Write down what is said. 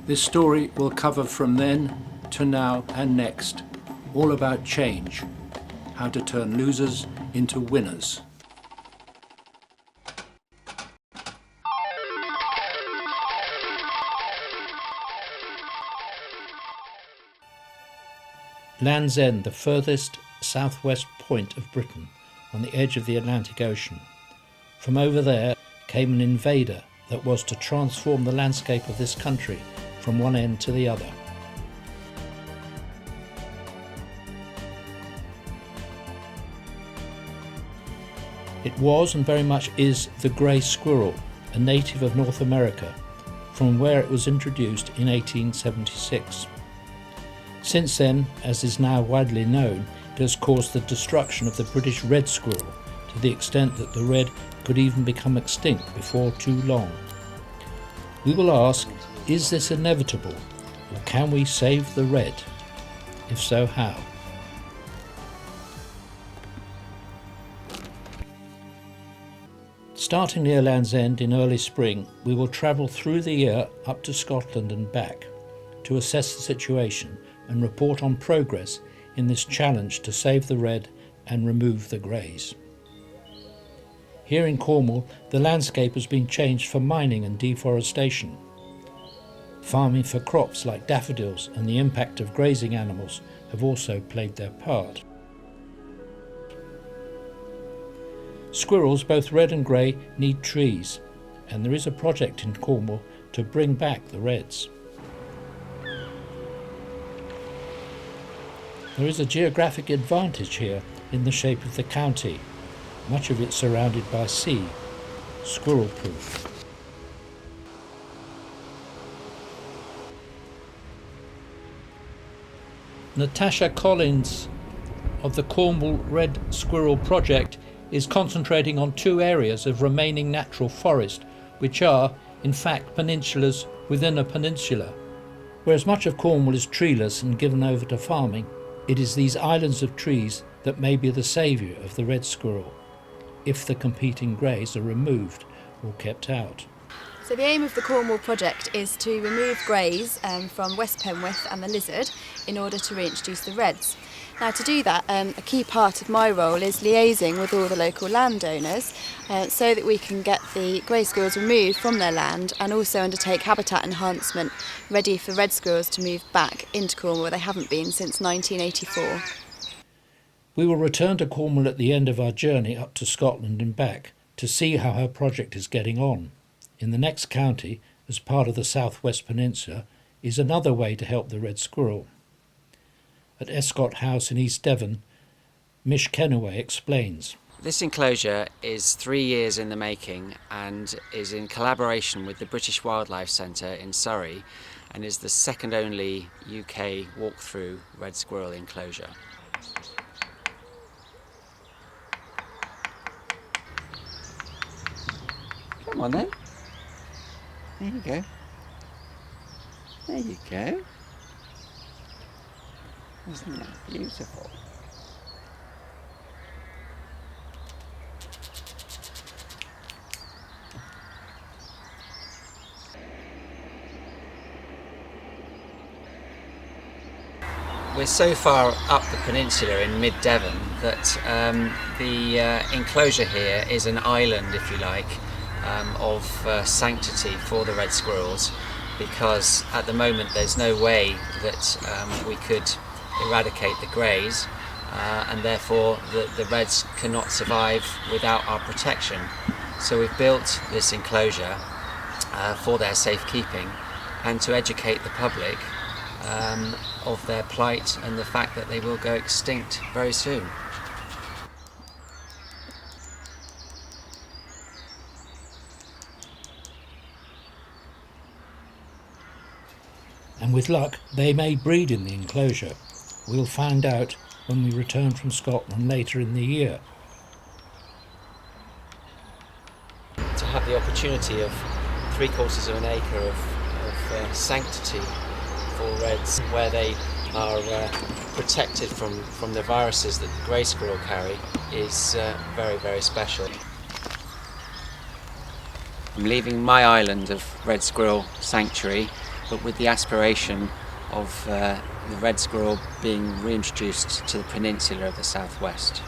This story will cover from then to now and next, all about change, how to turn losers into winners. Land's End, the furthest southwest point of Britain, on the edge of the Atlantic Ocean. From over there came an invader that was to transform the landscape of this country from one end to the other. It was and very much is the grey squirrel, a native of North America, from where it was introduced in 1876. Since then, as is now widely known, it has caused the destruction of the British red squirrel to the extent that the red could even become extinct before too long. We will ask, is this inevitable, or can we save the red? If so, how? Starting near Land's End in early spring, we will travel through the year up to Scotland and back to assess the situation and report on progress in this challenge to save the red and remove the greys. Here in Cornwall, the landscape has been changed for mining and deforestation. Farming for crops like daffodils and the impact of grazing animals have also played their part. Squirrels, both red and grey, need trees, and there is a project in Cornwall to bring back the reds. There is a geographic advantage here in the shape of the county, much of it surrounded by sea, squirrel-proof. Natasha Collins of the Cornwall Red Squirrel Project is concentrating on two areas of remaining natural forest, which are, in fact, peninsulas within a peninsula. Whereas much of Cornwall is treeless and given over to farming, it is these islands of trees that may be the saviour of the red squirrel, if the competing greys are removed or kept out. So the aim of the Cornwall project is to remove greys from West Penwith and the Lizard in order to reintroduce the reds. Now to do that, a key part of my role is liaising with all the local landowners so that we can get the grey squirrels removed from their land and also undertake habitat enhancement ready for red squirrels to move back into Cornwall where they haven't been since 1984. We will return to Cornwall at the end of our journey up to Scotland and back to see how her project is getting on. In the next county, as part of the South West Peninsula, is another way to help the red squirrel. At Escott House in East Devon, Mish Kenaway explains. This enclosure is 3 years in the making and is in collaboration with the British Wildlife Centre in Surrey and is the second only UK walk-through red squirrel enclosure. Come on then. There you go. There you go. Isn't that beautiful? We're so far up the peninsula in mid-Devon that the enclosure here is an island, if you like, of sanctity for the red squirrels, because at the moment there's no way that we could eradicate the greys and therefore the reds cannot survive without our protection. So we've built this enclosure for their safekeeping and to educate the public of their plight and the fact that they will go extinct very soon. And with luck, they may breed in the enclosure. We'll find out when we return from Scotland later in the year. To have the opportunity of 3/4 of an acre of sanctity for reds, where they are protected from the viruses that the grey squirrel carry, is very, very special. I'm leaving my island of red squirrel sanctuary but with the aspiration of the red squirrel being reintroduced to the peninsula of the southwest.